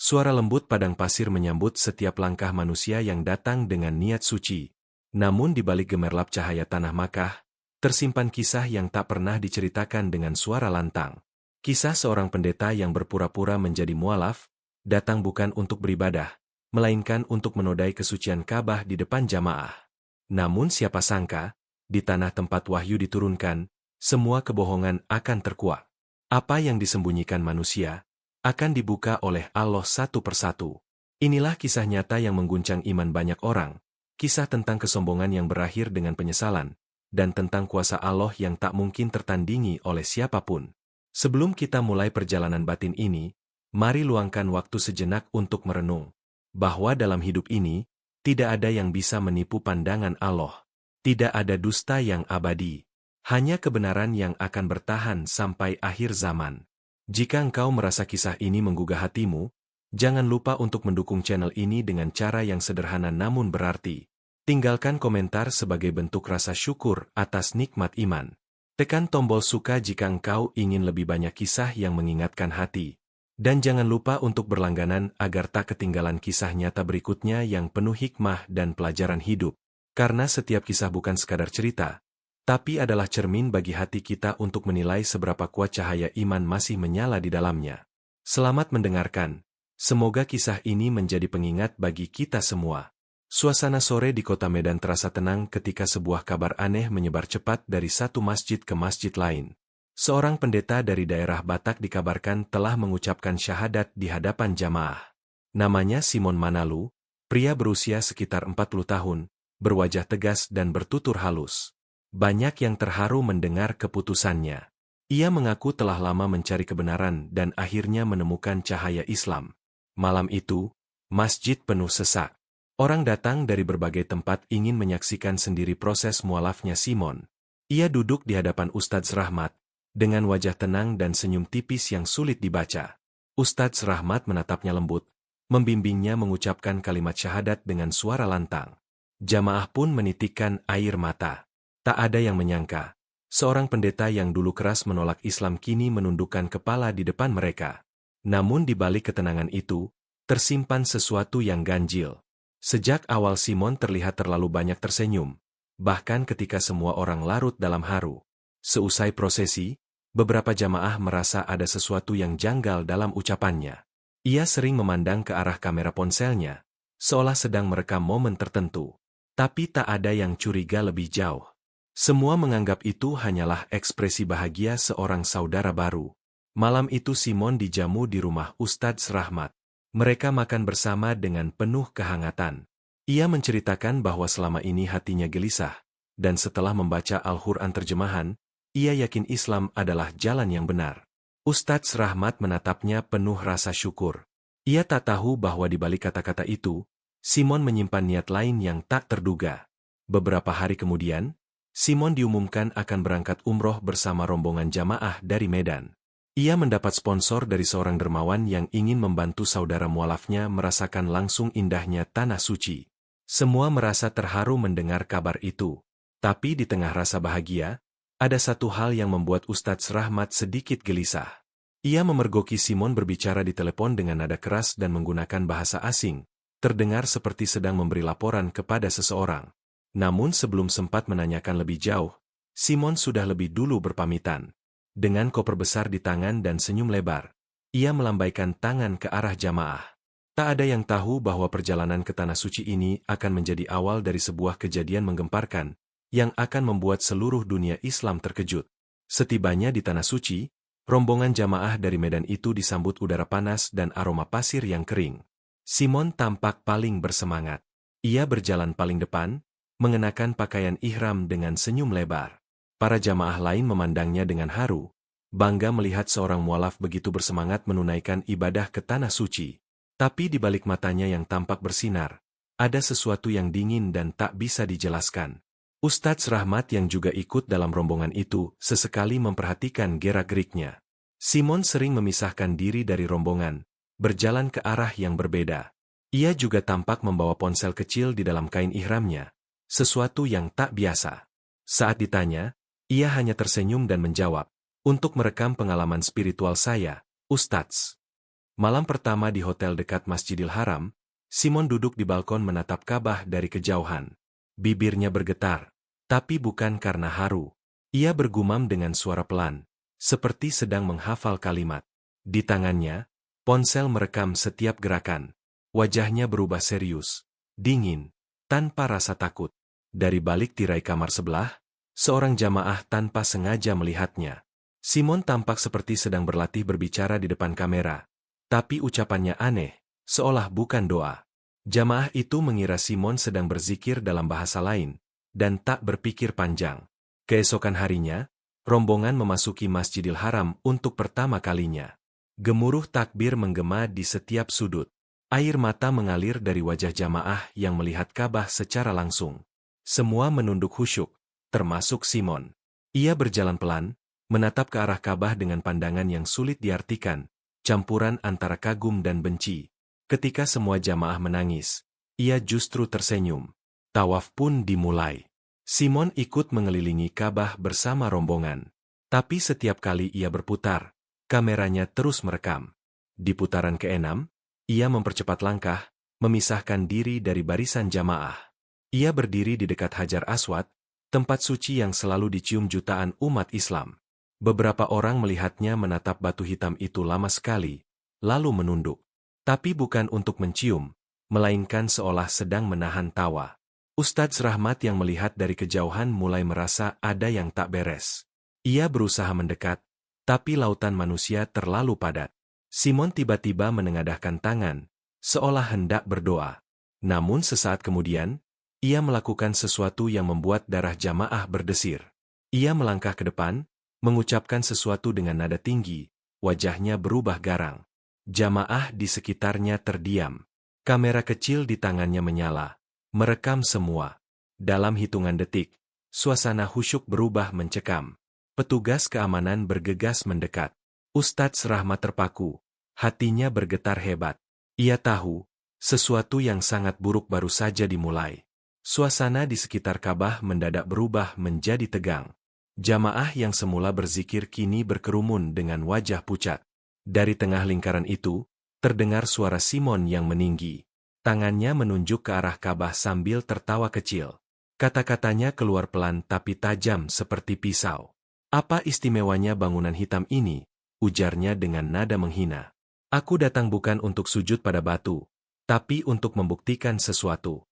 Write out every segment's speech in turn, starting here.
Suara lembut padang pasir menyambut setiap langkah manusia yang datang dengan niat suci. Namun di balik gemerlap cahaya tanah Makkah, tersimpan kisah yang tak pernah diceritakan dengan suara lantang. Kisah seorang pendeta yang berpura-pura menjadi mualaf, datang bukan untuk beribadah, melainkan untuk menodai kesucian Ka'bah di depan jamaah. Namun siapa sangka, di tanah tempat wahyu diturunkan, semua kebohongan akan terkuak. Apa yang disembunyikan manusia, akan dibuka oleh Allah satu persatu. Inilah kisah nyata yang mengguncang iman banyak orang, kisah tentang kesombongan yang berakhir dengan penyesalan, dan tentang kuasa Allah yang tak mungkin tertandingi oleh siapapun. Sebelum kita mulai perjalanan batin ini, mari luangkan waktu sejenak untuk merenung, bahwa dalam hidup ini, tidak ada yang bisa menipu pandangan Allah. Tidak ada dusta yang abadi, hanya kebenaran yang akan bertahan sampai akhir zaman. Jika engkau merasa kisah ini menggugah hatimu, jangan lupa untuk mendukung channel ini dengan cara yang sederhana namun berarti. Tinggalkan komentar sebagai bentuk rasa syukur atas nikmat iman. Tekan tombol suka jika engkau ingin lebih banyak kisah yang mengingatkan hati. Dan jangan lupa untuk berlangganan agar tak ketinggalan kisah nyata berikutnya yang penuh hikmah dan pelajaran hidup. Karena setiap kisah bukan sekadar cerita, tapi adalah cermin bagi hati kita untuk menilai seberapa kuat cahaya iman masih menyala di dalamnya. Selamat mendengarkan. Semoga kisah ini menjadi pengingat bagi kita semua. Suasana sore di kota Medan terasa tenang ketika sebuah kabar aneh menyebar cepat dari satu masjid ke masjid lain. Seorang pendeta dari daerah Batak dikabarkan telah mengucapkan syahadat di hadapan jamaah. Namanya Simon Manalu, pria berusia sekitar 40 tahun, berwajah tegas dan bertutur halus. Banyak yang terharu mendengar keputusannya. Ia mengaku telah lama mencari kebenaran dan akhirnya menemukan cahaya Islam. Malam itu, masjid penuh sesak. Orang datang dari berbagai tempat ingin menyaksikan sendiri proses mualafnya Simon. Ia duduk di hadapan Ustadz Rahmat, dengan wajah tenang dan senyum tipis yang sulit dibaca. Ustadz Rahmat menatapnya lembut, membimbingnya mengucapkan kalimat syahadat dengan suara lantang. Jamaah pun menitikkan air mata. Tak ada yang menyangka, seorang pendeta yang dulu keras menolak Islam kini menundukkan kepala di depan mereka. Namun di balik ketenangan itu, tersimpan sesuatu yang ganjil. Sejak awal Simon terlihat terlalu banyak tersenyum, bahkan ketika semua orang larut dalam haru. Seusai prosesi, beberapa jamaah merasa ada sesuatu yang janggal dalam ucapannya. Ia sering memandang ke arah kamera ponselnya, seolah sedang merekam momen tertentu. Tapi tak ada yang curiga lebih jauh. Semua menganggap itu hanyalah ekspresi bahagia seorang saudara baru. Malam itu Simon dijamu di rumah Ustadz Rahmat. Mereka makan bersama dengan penuh kehangatan. Ia menceritakan bahwa selama ini hatinya gelisah, dan setelah membaca Al-Quran terjemahan, ia yakin Islam adalah jalan yang benar. Ustadz Rahmat menatapnya penuh rasa syukur. Ia tak tahu bahwa di balik kata-kata itu, Simon menyimpan niat lain yang tak terduga. Beberapa hari kemudian, Simon diumumkan akan berangkat umroh bersama rombongan jamaah dari Medan. Ia mendapat sponsor dari seorang dermawan yang ingin membantu saudara mualafnya merasakan langsung indahnya tanah suci. Semua merasa terharu mendengar kabar itu. Tapi di tengah rasa bahagia, ada satu hal yang membuat Ustadz Rahmat sedikit gelisah. Ia memergoki Simon berbicara di telepon dengan nada keras dan menggunakan bahasa asing, terdengar seperti sedang memberi laporan kepada seseorang. Namun sebelum sempat menanyakan lebih jauh, Simon sudah lebih dulu berpamitan. Dengan koper besar di tangan dan senyum lebar, ia melambaikan tangan ke arah jamaah. Tak ada yang tahu bahwa perjalanan ke tanah suci ini akan menjadi awal dari sebuah kejadian menggemparkan, yang akan membuat seluruh dunia Islam terkejut. Setibanya di tanah suci, rombongan jamaah dari Medan itu disambut udara panas dan aroma pasir yang kering. Simon tampak paling bersemangat. Ia berjalan paling depan, mengenakan pakaian ihram dengan senyum lebar. Para jamaah lain memandangnya dengan haru, bangga melihat seorang mualaf begitu bersemangat menunaikan ibadah ke tanah suci. Tapi di balik matanya yang tampak bersinar, ada sesuatu yang dingin dan tak bisa dijelaskan. Ustadz Rahmat yang juga ikut dalam rombongan itu sesekali memperhatikan gerak-geriknya. Simon sering memisahkan diri dari rombongan, berjalan ke arah yang berbeda. Ia juga tampak membawa ponsel kecil di dalam kain ihramnya, sesuatu yang tak biasa. Saat ditanya, ia hanya tersenyum dan menjawab, "Untuk merekam pengalaman spiritual saya, Ustadz." Malam pertama di hotel dekat Masjidil Haram, Simon duduk di balkon menatap Ka'bah dari kejauhan. Bibirnya bergetar, tapi bukan karena haru. Ia bergumam dengan suara pelan, seperti sedang menghafal kalimat. Di tangannya, ponsel merekam setiap gerakan. Wajahnya berubah serius, dingin, tanpa rasa takut. Dari balik tirai kamar sebelah, seorang jamaah tanpa sengaja melihatnya. Simon tampak seperti sedang berlatih berbicara di depan kamera. Tapi ucapannya aneh, seolah bukan doa. Jamaah itu mengira Simon sedang berzikir dalam bahasa lain, dan tak berpikir panjang. Keesokan harinya, rombongan memasuki Masjidil Haram untuk pertama kalinya. Gemuruh takbir menggema di setiap sudut. Air mata mengalir dari wajah jamaah yang melihat Ka'bah secara langsung. Semua menunduk khusyuk, termasuk Simon. Ia berjalan pelan, menatap ke arah Ka'bah dengan pandangan yang sulit diartikan, campuran antara kagum dan benci. Ketika semua jamaah menangis, ia justru tersenyum. Tawaf pun dimulai. Simon ikut mengelilingi Ka'bah bersama rombongan. Tapi setiap kali ia berputar, kameranya terus merekam. Di putaran ke-6, ia mempercepat langkah, memisahkan diri dari barisan jamaah. Ia berdiri di dekat Hajar Aswad, tempat suci yang selalu dicium jutaan umat Islam. Beberapa orang melihatnya menatap batu hitam itu lama sekali, lalu menunduk. Tapi bukan untuk mencium, melainkan seolah sedang menahan tawa. Ustadz Rahmat yang melihat dari kejauhan mulai merasa ada yang tak beres. Ia berusaha mendekat, tapi lautan manusia terlalu padat. Simon tiba-tiba menengadahkan tangan, seolah hendak berdoa. Namun sesaat kemudian, ia melakukan sesuatu yang membuat darah jamaah berdesir. Ia melangkah ke depan, mengucapkan sesuatu dengan nada tinggi, wajahnya berubah garang. Jamaah di sekitarnya terdiam. Kamera kecil di tangannya menyala, merekam semua. Dalam hitungan detik, suasana khusyuk berubah mencekam. Petugas keamanan bergegas mendekat. Ustadz Rahmat terpaku, hatinya bergetar hebat. Ia tahu, sesuatu yang sangat buruk baru saja dimulai. Suasana di sekitar Ka'bah mendadak berubah menjadi tegang. Jamaah yang semula berzikir kini berkerumun dengan wajah pucat. Dari tengah lingkaran itu, terdengar suara Simon yang meninggi. Tangannya menunjuk ke arah Ka'bah sambil tertawa kecil. Kata-katanya keluar pelan tapi tajam seperti pisau. "Apa istimewanya bangunan hitam ini?" ujarnya dengan nada menghina. "Aku datang bukan untuk sujud pada batu, tapi untuk membuktikan sesuatu."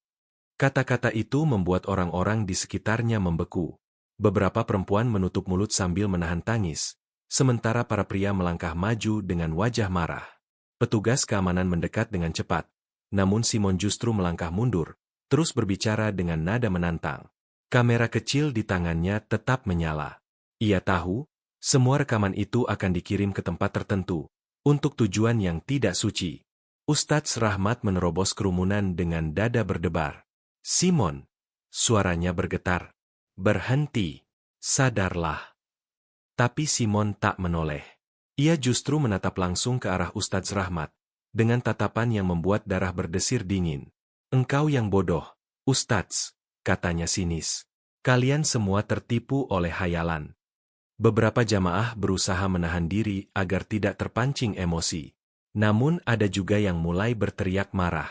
Kata-kata itu membuat orang-orang di sekitarnya membeku. Beberapa perempuan menutup mulut sambil menahan tangis, sementara para pria melangkah maju dengan wajah marah. Petugas keamanan mendekat dengan cepat, namun Simon justru melangkah mundur, terus berbicara dengan nada menantang. Kamera kecil di tangannya tetap menyala. Ia tahu, semua rekaman itu akan dikirim ke tempat tertentu, untuk tujuan yang tidak suci. Ustadz Rahmat menerobos kerumunan dengan dada berdebar. "Simon!" Suaranya bergetar. "Berhenti! Sadarlah!" Tapi Simon tak menoleh. Ia justru menatap langsung ke arah Ustadz Rahmat, dengan tatapan yang membuat darah berdesir dingin. "Engkau yang bodoh, Ustadz," katanya sinis. "Kalian semua tertipu oleh hayalan." Beberapa jamaah berusaha menahan diri agar tidak terpancing emosi. Namun ada juga yang mulai berteriak marah.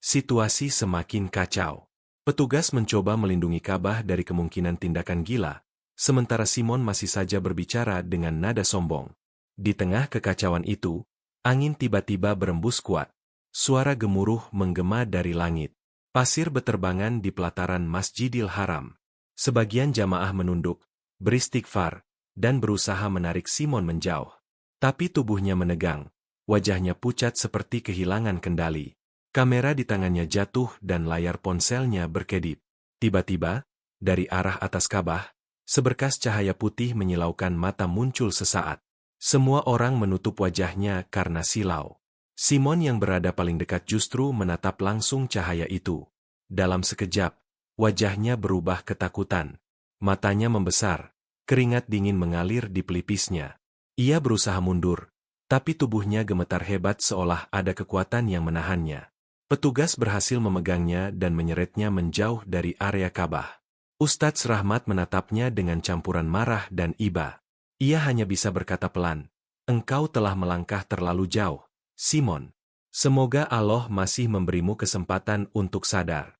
Situasi semakin kacau. Petugas mencoba melindungi Ka'bah dari kemungkinan tindakan gila, sementara Simon masih saja berbicara dengan nada sombong. Di tengah kekacauan itu, angin tiba-tiba berembus kuat. Suara gemuruh menggema dari langit. Pasir beterbangan di pelataran Masjidil Haram. Sebagian jamaah menunduk, beristighfar, dan berusaha menarik Simon menjauh. Tapi tubuhnya menegang, wajahnya pucat seperti kehilangan kendali. Kamera di tangannya jatuh dan layar ponselnya berkedip. Tiba-tiba, dari arah atas Ka'bah, seberkas cahaya putih menyilaukan mata muncul sesaat. Semua orang menutup wajahnya karena silau. Simon yang berada paling dekat justru menatap langsung cahaya itu. Dalam sekejap, wajahnya berubah ketakutan. Matanya membesar. Keringat dingin mengalir di pelipisnya. Ia berusaha mundur, tapi tubuhnya gemetar hebat seolah ada kekuatan yang menahannya. Petugas berhasil memegangnya dan menyeretnya menjauh dari area Ka'bah. Ustadz Rahmat menatapnya dengan campuran marah dan iba. Ia hanya bisa berkata pelan, "Engkau telah melangkah terlalu jauh. Simon, semoga Allah masih memberimu kesempatan untuk sadar.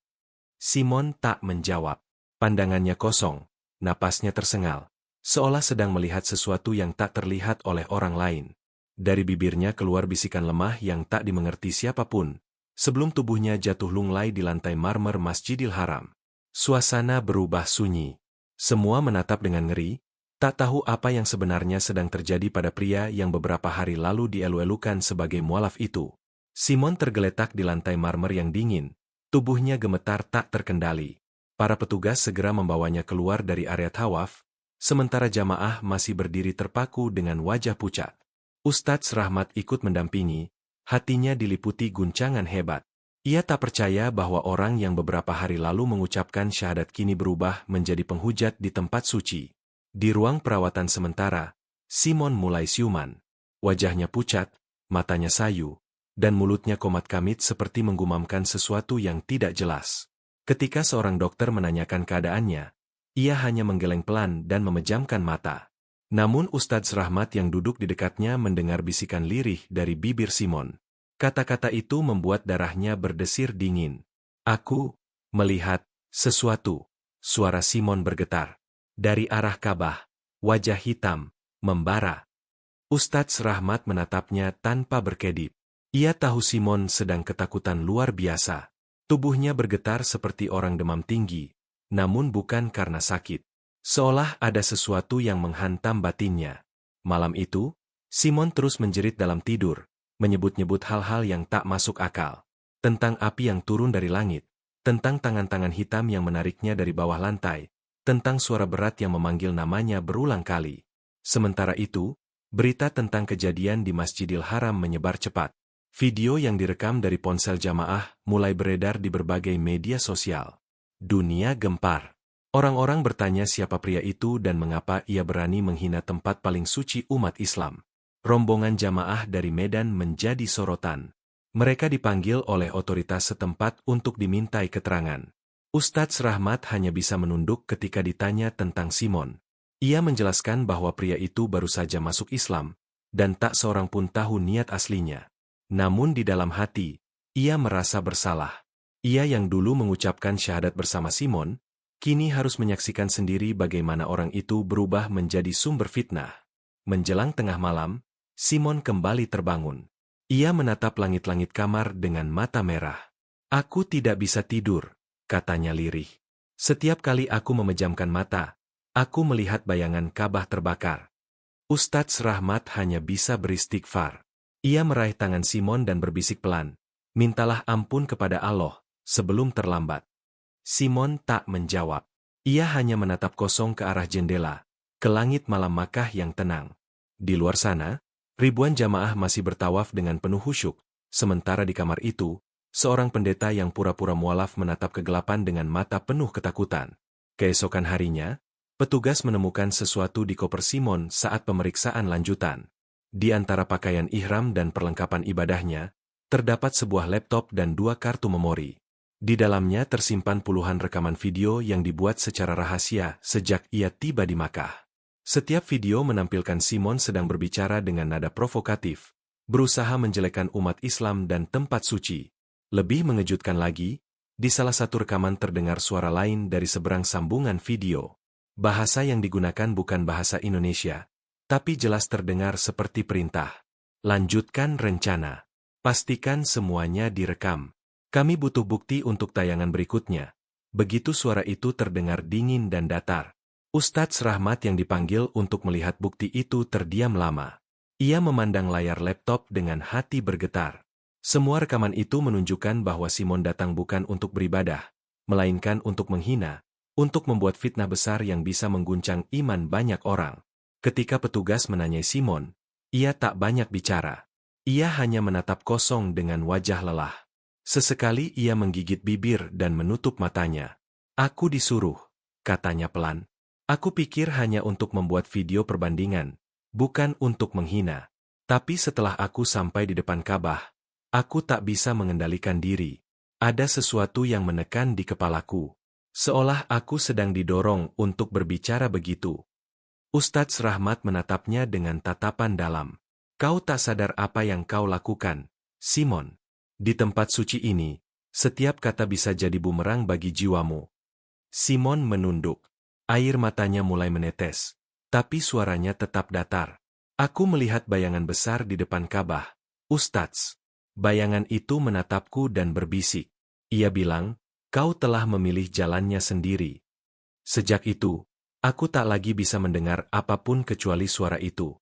Simon tak menjawab. Pandangannya kosong, napasnya tersengal, seolah sedang melihat sesuatu yang tak terlihat oleh orang lain. Dari bibirnya keluar bisikan lemah yang tak dimengerti siapapun, sebelum tubuhnya jatuh lunglai di lantai marmer Masjidil Haram. Suasana berubah sunyi. Semua menatap dengan ngeri, tak tahu apa yang sebenarnya sedang terjadi pada pria yang beberapa hari lalu dielu-elukan sebagai mualaf itu. Simon tergeletak di lantai marmer yang dingin, tubuhnya gemetar tak terkendali. Para petugas segera membawanya keluar dari area tawaf, sementara jamaah masih berdiri terpaku dengan wajah pucat. Ustadz Rahmat ikut mendampingi, hatinya diliputi guncangan hebat. Ia tak percaya bahwa orang yang beberapa hari lalu mengucapkan syahadat kini berubah menjadi penghujat di tempat suci. Di ruang perawatan sementara, Simon mulai siuman. Wajahnya pucat, matanya sayu, dan mulutnya komat-kamit seperti menggumamkan sesuatu yang tidak jelas. Ketika seorang dokter menanyakan keadaannya, ia hanya menggeleng pelan dan memejamkan mata. Namun Ustadz Rahmat yang duduk di dekatnya mendengar bisikan lirih dari bibir Simon. Kata-kata itu membuat darahnya berdesir dingin. Aku melihat sesuatu. Suara Simon bergetar. Dari arah Ka'bah, wajah hitam, membara. Ustadz Rahmat menatapnya tanpa berkedip. Ia tahu Simon sedang ketakutan luar biasa. Tubuhnya bergetar seperti orang demam tinggi, namun bukan karena sakit. Seolah ada sesuatu yang menghantam batinnya. Malam itu, Simon terus menjerit dalam tidur, menyebut-nyebut hal-hal yang tak masuk akal. Tentang api yang turun dari langit, tentang tangan-tangan hitam yang menariknya dari bawah lantai, tentang suara berat yang memanggil namanya berulang kali. Sementara itu, berita tentang kejadian di Masjidil Haram menyebar cepat. Video yang direkam dari ponsel jamaah mulai beredar di berbagai media sosial. Dunia gempar. Orang-orang bertanya siapa pria itu dan mengapa ia berani menghina tempat paling suci umat Islam. Rombongan jamaah dari Medan menjadi sorotan. Mereka dipanggil oleh otoritas setempat untuk dimintai keterangan. Ustadz Rahmat hanya bisa menunduk ketika ditanya tentang Simon. Ia menjelaskan bahwa pria itu baru saja masuk Islam, dan tak seorang pun tahu niat aslinya. Namun di dalam hati, ia merasa bersalah. Ia yang dulu mengucapkan syahadat bersama Simon, kini harus menyaksikan sendiri bagaimana orang itu berubah menjadi sumber fitnah. Menjelang tengah malam, Simon kembali terbangun. Ia menatap langit-langit kamar dengan mata merah. Aku tidak bisa tidur, katanya lirih. Setiap kali aku memejamkan mata, aku melihat bayangan Ka'bah terbakar. Ustadz Rahmat hanya bisa beristighfar. Ia meraih tangan Simon dan berbisik pelan, mintalah ampun kepada Allah, sebelum terlambat. Simon tak menjawab. Ia hanya menatap kosong ke arah jendela, ke langit malam Makkah yang tenang. Di luar sana, ribuan jamaah masih bertawaf dengan penuh khusyuk, sementara di kamar itu, seorang pendeta yang pura-pura mualaf menatap kegelapan dengan mata penuh ketakutan. Keesokan harinya, petugas menemukan sesuatu di koper Simon saat pemeriksaan lanjutan. Di antara pakaian ihram dan perlengkapan ibadahnya, terdapat sebuah laptop dan 2 kartu memori. Di dalamnya tersimpan puluhan rekaman video yang dibuat secara rahasia sejak ia tiba di Makkah. Setiap video menampilkan Simon sedang berbicara dengan nada provokatif, berusaha menjelekkan umat Islam dan tempat suci. Lebih mengejutkan lagi, di salah satu rekaman terdengar suara lain dari seberang sambungan video. Bahasa yang digunakan bukan bahasa Indonesia, tapi jelas terdengar seperti perintah. Lanjutkan rencana. Pastikan semuanya direkam. Kami butuh bukti untuk tayangan berikutnya. Begitu suara itu terdengar dingin dan datar. Ustadz Rahmat yang dipanggil untuk melihat bukti itu terdiam lama. Ia memandang layar laptop dengan hati bergetar. Semua rekaman itu menunjukkan bahwa Simon datang bukan untuk beribadah, melainkan untuk menghina, untuk membuat fitnah besar yang bisa mengguncang iman banyak orang. Ketika petugas menanyai Simon, ia tak banyak bicara. Ia hanya menatap kosong dengan wajah lelah. Sesekali ia menggigit bibir dan menutup matanya. Aku disuruh, katanya pelan. Aku pikir hanya untuk membuat video perbandingan, bukan untuk menghina. Tapi setelah aku sampai di depan Ka'bah, aku tak bisa mengendalikan diri. Ada sesuatu yang menekan di kepalaku. Seolah aku sedang didorong untuk berbicara begitu. Ustadz Rahmat menatapnya dengan tatapan dalam. Kau tak sadar apa yang kau lakukan, Simon. Di tempat suci ini, setiap kata bisa jadi bumerang bagi jiwamu. Simon menunduk. Air matanya mulai menetes. Tapi suaranya tetap datar. Aku melihat bayangan besar di depan Ka'bah. Ustadz. Bayangan itu menatapku dan berbisik. Ia bilang, kau telah memilih jalannya sendiri. Sejak itu, aku tak lagi bisa mendengar apapun kecuali suara itu.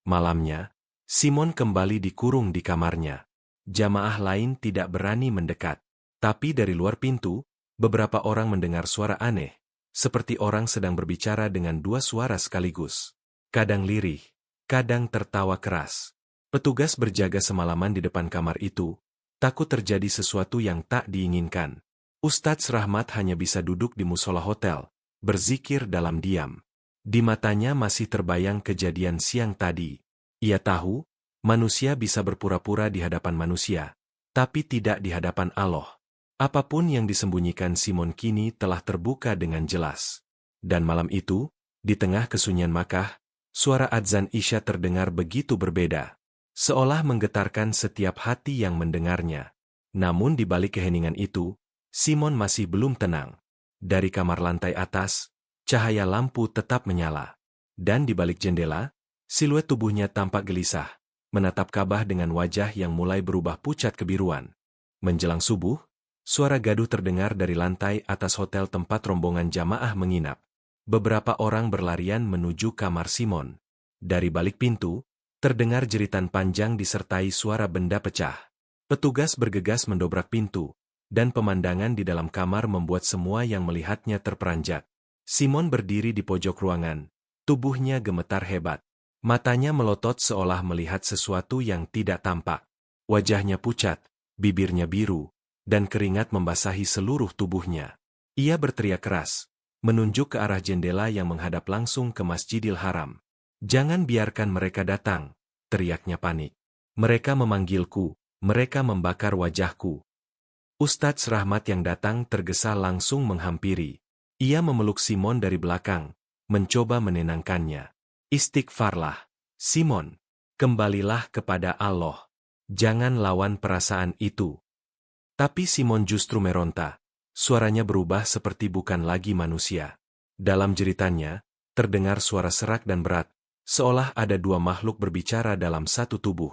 Malamnya, Simon kembali dikurung di kamarnya. Jamaah lain tidak berani mendekat. Tapi dari luar pintu, beberapa orang mendengar suara aneh, seperti orang sedang berbicara dengan dua suara sekaligus. Kadang lirih, kadang tertawa keras. Petugas berjaga semalaman di depan kamar itu, takut terjadi sesuatu yang tak diinginkan. Ustadz Rahmat hanya bisa duduk di musola hotel, berzikir dalam diam. Di matanya masih terbayang kejadian siang tadi. Ia tahu, manusia bisa berpura-pura di hadapan manusia, tapi tidak di hadapan Allah. Apapun yang disembunyikan Simon kini telah terbuka dengan jelas. Dan malam itu, di tengah kesunyian Makkah, suara adzan Isya terdengar begitu berbeda, seolah menggetarkan setiap hati yang mendengarnya. Namun di balik keheningan itu, Simon masih belum tenang. Dari kamar lantai atas, cahaya lampu tetap menyala. Dan di balik jendela, siluet tubuhnya tampak gelisah, menatap Ka'bah dengan wajah yang mulai berubah pucat kebiruan. Menjelang subuh, suara gaduh terdengar dari lantai atas hotel tempat rombongan jamaah menginap. Beberapa orang berlarian menuju kamar Simon. Dari balik pintu, terdengar jeritan panjang disertai suara benda pecah. Petugas bergegas mendobrak pintu, dan pemandangan di dalam kamar membuat semua yang melihatnya terperanjat. Simon berdiri di pojok ruangan, tubuhnya gemetar hebat. Matanya melotot seolah melihat sesuatu yang tidak tampak. Wajahnya pucat, bibirnya biru, dan keringat membasahi seluruh tubuhnya. Ia berteriak keras, menunjuk ke arah jendela yang menghadap langsung ke Masjidil Haram. "Jangan biarkan mereka datang," teriaknya panik. "Mereka memanggilku, mereka membakar wajahku." Ustadz Rahmat yang datang tergesa langsung menghampiri. Ia memeluk Simon dari belakang, mencoba menenangkannya. "Istighfarlah, Simon. Kembalilah kepada Allah. Jangan lawan perasaan itu." Tapi Simon justru meronta. Suaranya berubah seperti bukan lagi manusia. Dalam jeritannya, terdengar suara serak dan berat, seolah ada dua makhluk berbicara dalam satu tubuh.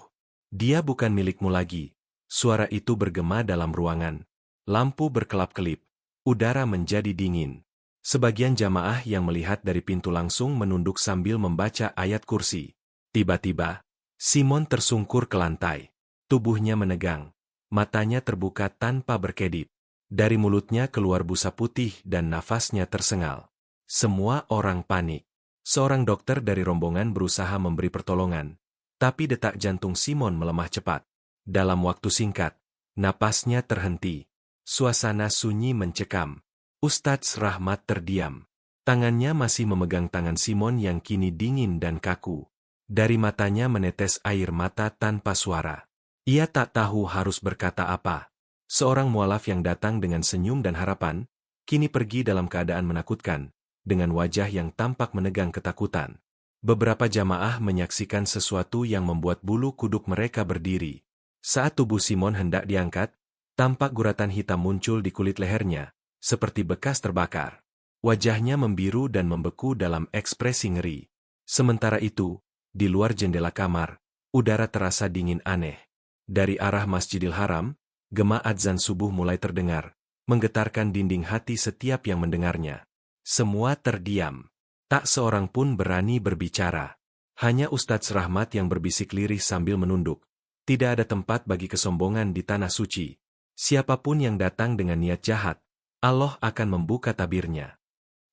"Dia bukan milikmu lagi." Suara itu bergema dalam ruangan. Lampu berkelap-kelip. Udara menjadi dingin. Sebagian jamaah yang melihat dari pintu langsung menunduk sambil membaca ayat kursi. Tiba-tiba, Simon tersungkur ke lantai. Tubuhnya menegang. Matanya terbuka tanpa berkedip. Dari mulutnya keluar busa putih dan nafasnya tersengal. Semua orang panik. Seorang dokter dari rombongan berusaha memberi pertolongan. Tapi detak jantung Simon melemah cepat. Dalam waktu singkat, napasnya terhenti. Suasana sunyi mencekam. Ustadz Rahmat terdiam. Tangannya masih memegang tangan Simon yang kini dingin dan kaku. Dari matanya menetes air mata tanpa suara. Ia tak tahu harus berkata apa. Seorang mualaf yang datang dengan senyum dan harapan, kini pergi dalam keadaan menakutkan, dengan wajah yang tampak menegang ketakutan. Beberapa jamaah menyaksikan sesuatu yang membuat bulu kuduk mereka berdiri. Saat tubuh Simon hendak diangkat, tampak guratan hitam muncul di kulit lehernya, seperti bekas terbakar. Wajahnya membiru dan membeku dalam ekspresi ngeri. Sementara itu, di luar jendela kamar, udara terasa dingin aneh. Dari arah Masjidil Haram, gema adzan subuh mulai terdengar, menggetarkan dinding hati setiap yang mendengarnya. Semua terdiam. Tak seorang pun berani berbicara. Hanya Ustadz Rahmat yang berbisik lirih sambil menunduk. Tidak ada tempat bagi kesombongan di tanah suci. Siapapun yang datang dengan niat jahat, Allah akan membuka tabirnya.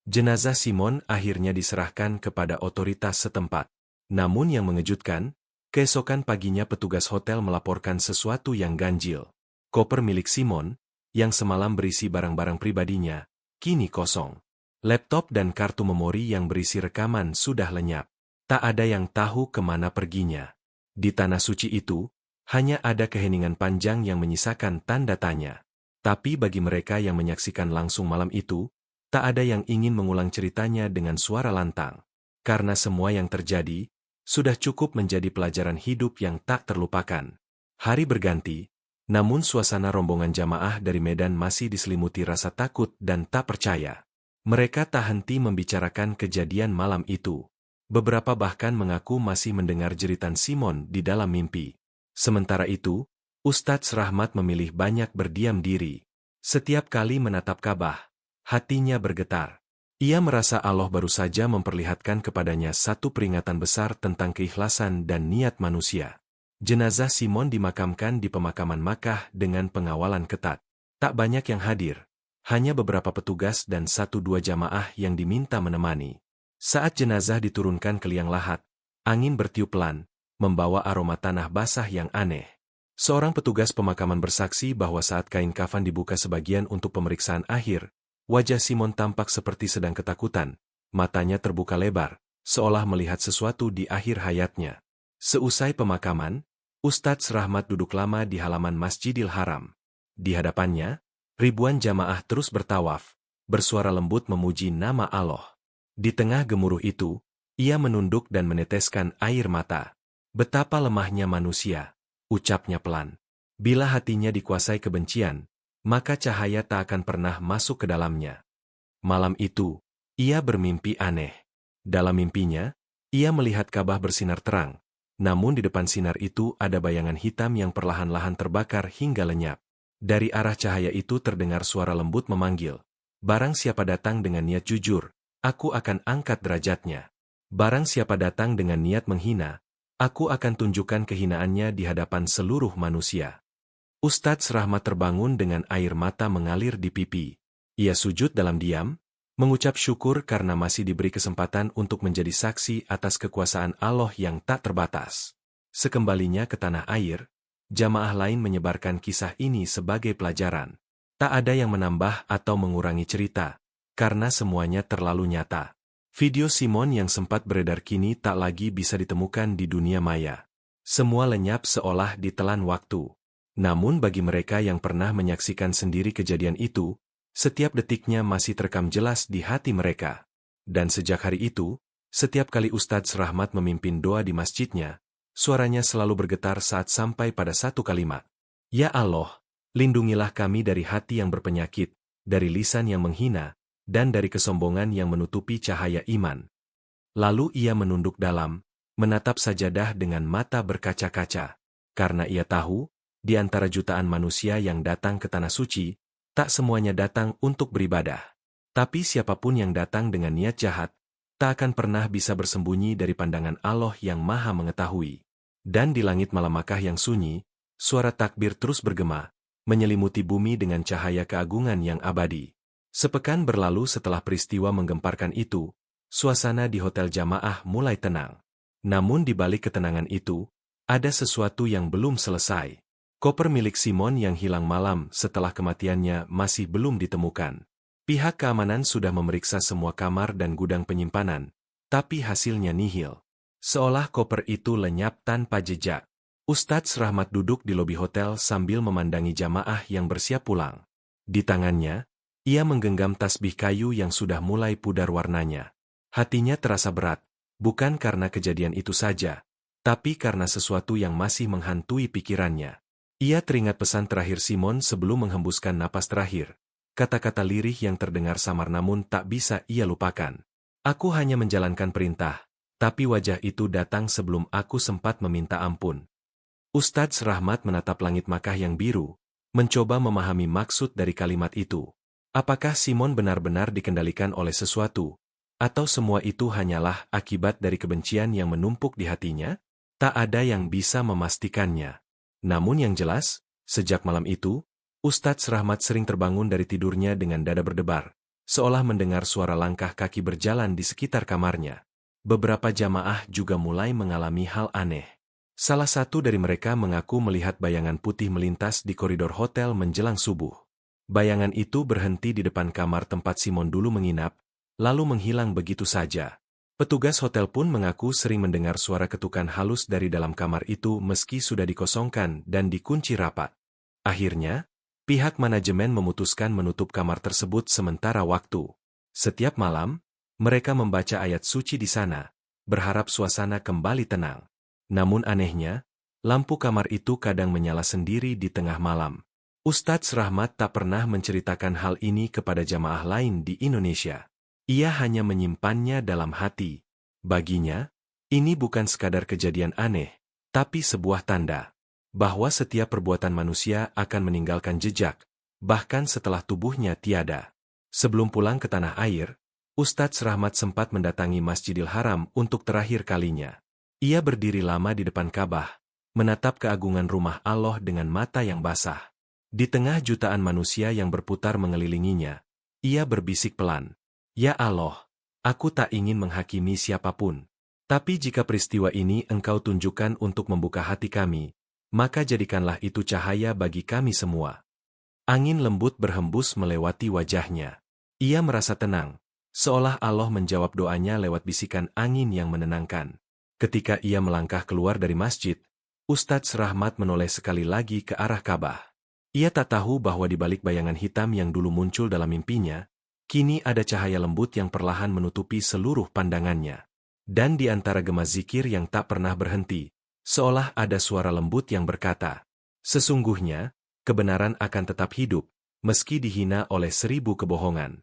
Jenazah Simon akhirnya diserahkan kepada otoritas setempat. Namun yang mengejutkan, keesokan paginya petugas hotel melaporkan sesuatu yang ganjil. Koper milik Simon, yang semalam berisi barang-barang pribadinya, kini kosong. Laptop dan kartu memori yang berisi rekaman sudah lenyap. Tak ada yang tahu kemana perginya. Di tanah suci itu, hanya ada keheningan panjang yang menyisakan tanda tanya. Tapi bagi mereka yang menyaksikan langsung malam itu, tak ada yang ingin mengulang ceritanya dengan suara lantang. Karena semua yang terjadi, sudah cukup menjadi pelajaran hidup yang tak terlupakan. Hari berganti, namun suasana rombongan jamaah dari Medan masih diselimuti rasa takut dan tak percaya. Mereka tak henti membicarakan kejadian malam itu. Beberapa bahkan mengaku masih mendengar jeritan Simon di dalam mimpi. Sementara itu, Ustadz Rahmat memilih banyak berdiam diri. Setiap kali menatap Ka'bah, hatinya bergetar. Ia merasa Allah baru saja memperlihatkan kepadanya satu peringatan besar tentang keikhlasan dan niat manusia. Jenazah Simon dimakamkan di pemakaman Makkah dengan pengawalan ketat. Tak banyak yang hadir, hanya beberapa petugas dan 1-2 jamaah yang diminta menemani. Saat jenazah diturunkan ke liang lahat, angin bertiup pelan, membawa aroma tanah basah yang aneh. Seorang petugas pemakaman bersaksi bahwa saat kain kafan dibuka sebagian untuk pemeriksaan akhir, wajah Simon tampak seperti sedang ketakutan, matanya terbuka lebar, seolah melihat sesuatu di akhir hayatnya. Seusai pemakaman, Ustadz Rahmat duduk lama di halaman Masjidil Haram. Di hadapannya, ribuan jamaah terus bertawaf, bersuara lembut memuji nama Allah. Di tengah gemuruh itu, ia menunduk dan meneteskan air mata. Betapa lemahnya manusia, ucapnya pelan. Bila hatinya dikuasai kebencian, maka cahaya tak akan pernah masuk ke dalamnya. Malam itu, ia bermimpi aneh. Dalam mimpinya, ia melihat Ka'bah bersinar terang, namun di depan sinar itu ada bayangan hitam yang perlahan-lahan terbakar hingga lenyap. Dari arah cahaya itu terdengar suara lembut memanggil, "Barang siapa datang dengan niat jujur, aku akan angkat derajatnya. Barang siapa datang dengan niat menghina, aku akan tunjukkan kehinaannya di hadapan seluruh manusia." Ustadz Rahmat terbangun dengan air mata mengalir di pipi. Ia sujud dalam diam, mengucap syukur karena masih diberi kesempatan untuk menjadi saksi atas kekuasaan Allah yang tak terbatas. Sekembalinya ke tanah air, jamaah lain menyebarkan kisah ini sebagai pelajaran. Tak ada yang menambah atau mengurangi cerita, karena semuanya terlalu nyata. Video Simon yang sempat beredar kini tak lagi bisa ditemukan di dunia maya. Semua lenyap seolah ditelan waktu. Namun bagi mereka yang pernah menyaksikan sendiri kejadian itu, setiap detiknya masih terekam jelas di hati mereka. Dan sejak hari itu, setiap kali Ustadz Rahmat memimpin doa di masjidnya, suaranya selalu bergetar saat sampai pada satu kalimat. "Ya Allah, lindungilah kami dari hati yang berpenyakit, dari lisan yang menghina, dan dari kesombongan yang menutupi cahaya iman." Lalu ia menunduk dalam, menatap sajadah dengan mata berkaca-kaca. Karena ia tahu, di antara jutaan manusia yang datang ke Tanah Suci, tak semuanya datang untuk beribadah. Tapi siapapun yang datang dengan niat jahat, tak akan pernah bisa bersembunyi dari pandangan Allah yang Maha Mengetahui. Dan di langit malam Makkah yang sunyi, suara takbir terus bergema, menyelimuti bumi dengan cahaya keagungan yang abadi. Sepekan berlalu setelah peristiwa menggemparkan itu, suasana di hotel jamaah mulai tenang. Namun di balik ketenangan itu, ada sesuatu yang belum selesai. Koper milik Simon yang hilang malam setelah kematiannya masih belum ditemukan. Pihak keamanan sudah memeriksa semua kamar dan gudang penyimpanan, tapi hasilnya nihil. Seolah koper itu lenyap tanpa jejak. Ustadz Rahmat duduk di lobi hotel sambil memandangi jamaah yang bersiap pulang. Di tangannya, ia menggenggam tasbih kayu yang sudah mulai pudar warnanya. Hatinya terasa berat, bukan karena kejadian itu saja, tapi karena sesuatu yang masih menghantui pikirannya. Ia teringat pesan terakhir Simon sebelum menghembuskan napas terakhir. Kata-kata lirih yang terdengar samar namun tak bisa ia lupakan. "Aku hanya menjalankan perintah, tapi wajah itu datang sebelum aku sempat meminta ampun." Ustadz Rahmat menatap langit Makkah yang biru, mencoba memahami maksud dari kalimat itu. Apakah Simon benar-benar dikendalikan oleh sesuatu? Atau semua itu hanyalah akibat dari kebencian yang menumpuk di hatinya? Tak ada yang bisa memastikannya. Namun yang jelas, sejak malam itu, Ustadz Rahmat sering terbangun dari tidurnya dengan dada berdebar, seolah mendengar suara langkah kaki berjalan di sekitar kamarnya. Beberapa jamaah juga mulai mengalami hal aneh. Salah satu dari mereka mengaku melihat bayangan putih melintas di koridor hotel menjelang subuh. Bayangan itu berhenti di depan kamar tempat Simon dulu menginap, lalu menghilang begitu saja. Petugas hotel pun mengaku sering mendengar suara ketukan halus dari dalam kamar itu meski sudah dikosongkan dan dikunci rapat. Akhirnya, pihak manajemen memutuskan menutup kamar tersebut sementara waktu. Setiap malam, mereka membaca ayat suci di sana, berharap suasana kembali tenang. Namun anehnya, lampu kamar itu kadang menyala sendiri di tengah malam. Ustadz Rahmat tak pernah menceritakan hal ini kepada jamaah lain di Indonesia. Ia hanya menyimpannya dalam hati. Baginya, ini bukan sekadar kejadian aneh, tapi sebuah tanda bahwa setiap perbuatan manusia akan meninggalkan jejak, bahkan setelah tubuhnya tiada. Sebelum pulang ke tanah air, Ustadz Rahmat sempat mendatangi Masjidil Haram untuk terakhir kalinya. Ia berdiri lama di depan Ka'bah, menatap keagungan rumah Allah dengan mata yang basah. Di tengah jutaan manusia yang berputar mengelilinginya, ia berbisik pelan, "Ya Allah, aku tak ingin menghakimi siapapun. Tapi jika peristiwa ini Engkau tunjukkan untuk membuka hati kami, maka jadikanlah itu cahaya bagi kami semua." Angin lembut berhembus melewati wajahnya. Ia merasa tenang, seolah Allah menjawab doanya lewat bisikan angin yang menenangkan. Ketika ia melangkah keluar dari masjid, Ustadz Rahmat menoleh sekali lagi ke arah Ka'bah. Ia tak tahu bahwa di balik bayangan hitam yang dulu muncul dalam mimpinya, kini ada cahaya lembut yang perlahan menutupi seluruh pandangannya. Dan di antara gema zikir yang tak pernah berhenti, seolah ada suara lembut yang berkata, "Sesungguhnya, kebenaran akan tetap hidup, meski dihina oleh 1000 kebohongan."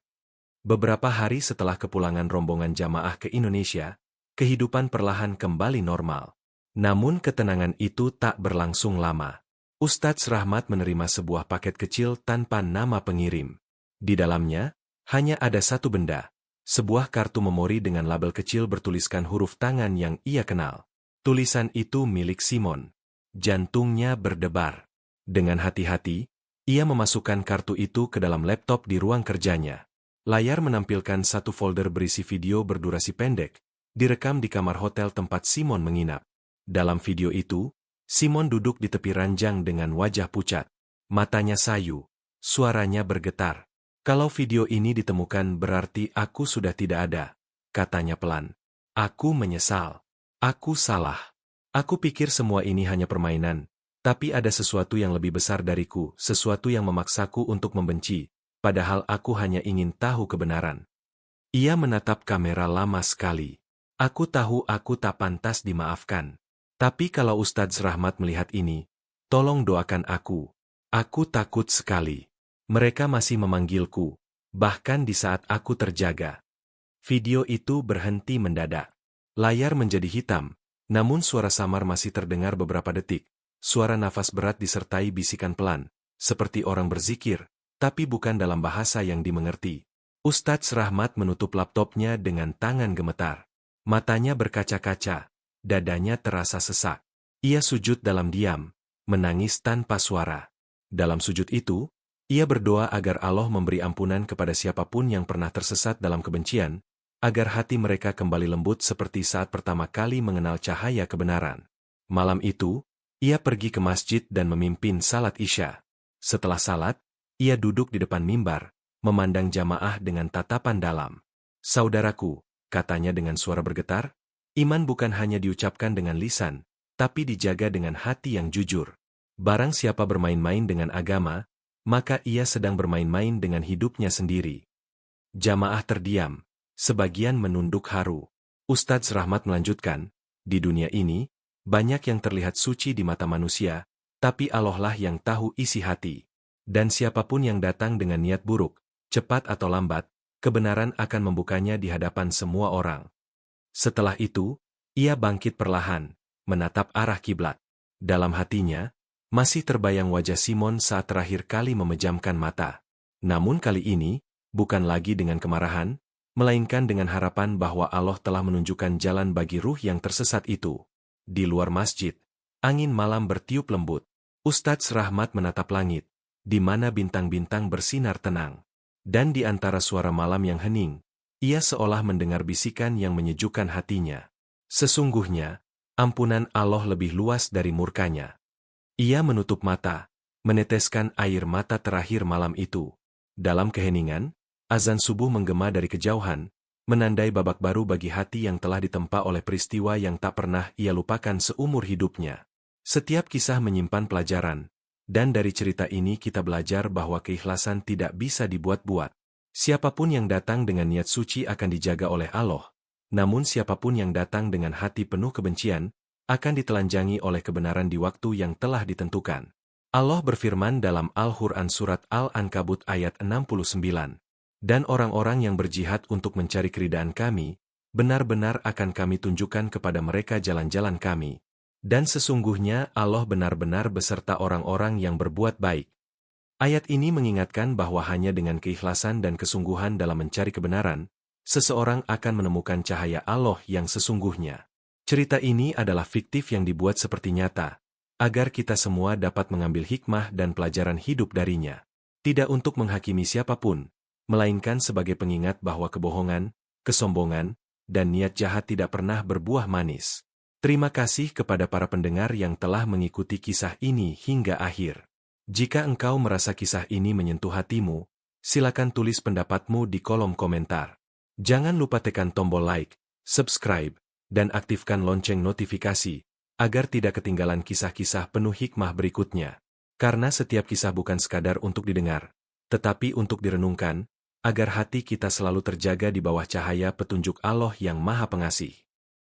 Beberapa hari setelah kepulangan rombongan jamaah ke Indonesia, kehidupan perlahan kembali normal. Namun ketenangan itu tak berlangsung lama. Ustadz Rahmat menerima sebuah paket kecil tanpa nama pengirim. Di dalamnya, hanya ada satu benda, sebuah kartu memori dengan label kecil bertuliskan huruf tangan yang ia kenal. Tulisan itu milik Simon. Jantungnya berdebar. Dengan hati-hati, ia memasukkan kartu itu ke dalam laptop di ruang kerjanya. Layar menampilkan satu folder berisi video berdurasi pendek, direkam di kamar hotel tempat Simon menginap. Dalam video itu, Simon duduk di tepi ranjang dengan wajah pucat. Matanya sayu, suaranya bergetar. "Kalau video ini ditemukan berarti aku sudah tidak ada," katanya pelan. "Aku menyesal. Aku salah. Aku pikir semua ini hanya permainan, tapi ada sesuatu yang lebih besar dariku, sesuatu yang memaksaku untuk membenci, padahal aku hanya ingin tahu kebenaran." Ia menatap kamera lama sekali. "Aku tahu aku tak pantas dimaafkan. Tapi kalau Ustadz Rahmat melihat ini, tolong doakan aku. Aku takut sekali. Mereka masih memanggilku, bahkan di saat aku terjaga." Video itu berhenti mendadak. Layar menjadi hitam, namun suara samar masih terdengar beberapa detik. Suara nafas berat disertai bisikan pelan, seperti orang berzikir, tapi bukan dalam bahasa yang dimengerti. Ustadz Rahmat menutup laptopnya dengan tangan gemetar. Matanya berkaca-kaca. Dadanya terasa sesak. Ia sujud dalam diam, menangis tanpa suara. Dalam sujud itu, ia berdoa agar Allah memberi ampunan kepada siapapun yang pernah tersesat dalam kebencian, agar hati mereka kembali lembut seperti saat pertama kali mengenal cahaya kebenaran. Malam itu, ia pergi ke masjid dan memimpin salat Isya. Setelah salat, ia duduk di depan mimbar, memandang jamaah dengan tatapan dalam. "Saudaraku," katanya dengan suara bergetar, "iman bukan hanya diucapkan dengan lisan, tapi dijaga dengan hati yang jujur. Barang siapa bermain-main dengan agama, maka ia sedang bermain-main dengan hidupnya sendiri." Jamaah terdiam, sebagian menunduk haru. Ustadz Rahmat melanjutkan, "Di dunia ini, banyak yang terlihat suci di mata manusia, tapi Allah lah yang tahu isi hati. Dan siapapun yang datang dengan niat buruk, cepat atau lambat, kebenaran akan membukanya di hadapan semua orang." Setelah itu, ia bangkit perlahan, menatap arah kiblat. Dalam hatinya, masih terbayang wajah Simon saat terakhir kali memejamkan mata. Namun kali ini, bukan lagi dengan kemarahan, melainkan dengan harapan bahwa Allah telah menunjukkan jalan bagi ruh yang tersesat itu. Di luar masjid, angin malam bertiup lembut. Ustadz Rahmat menatap langit, di mana bintang-bintang bersinar tenang. Dan di antara suara malam yang hening, ia seolah mendengar bisikan yang menyejukkan hatinya. Sesungguhnya, ampunan Allah lebih luas dari murkanya. Ia menutup mata, meneteskan air mata terakhir malam itu. Dalam keheningan, azan subuh menggema dari kejauhan, menandai babak baru bagi hati yang telah ditempa oleh peristiwa yang tak pernah ia lupakan seumur hidupnya. Setiap kisah menyimpan pelajaran, dan dari cerita ini kita belajar bahwa keikhlasan tidak bisa dibuat-buat. Siapapun yang datang dengan niat suci akan dijaga oleh Allah, namun siapapun yang datang dengan hati penuh kebencian, akan ditelanjangi oleh kebenaran di waktu yang telah ditentukan. Allah berfirman dalam Al-Quran Surat Al-Ankabut ayat 69, "Dan orang-orang yang berjihad untuk mencari keridaan kami, benar-benar akan kami tunjukkan kepada mereka jalan-jalan kami. Dan sesungguhnya Allah benar-benar beserta orang-orang yang berbuat baik." Ayat ini mengingatkan bahwa hanya dengan keikhlasan dan kesungguhan dalam mencari kebenaran, seseorang akan menemukan cahaya Allah yang sesungguhnya. Cerita ini adalah fiktif yang dibuat seperti nyata, agar kita semua dapat mengambil hikmah dan pelajaran hidup darinya. Tidak untuk menghakimi siapapun, melainkan sebagai pengingat bahwa kebohongan, kesombongan, dan niat jahat tidak pernah berbuah manis. Terima kasih kepada para pendengar yang telah mengikuti kisah ini hingga akhir. Jika engkau merasa kisah ini menyentuh hatimu, silakan tulis pendapatmu di kolom komentar. Jangan lupa tekan tombol like, subscribe, dan aktifkan lonceng notifikasi, agar tidak ketinggalan kisah-kisah penuh hikmah berikutnya. Karena setiap kisah bukan sekadar untuk didengar, tetapi untuk direnungkan, agar hati kita selalu terjaga di bawah cahaya petunjuk Allah yang Maha Pengasih.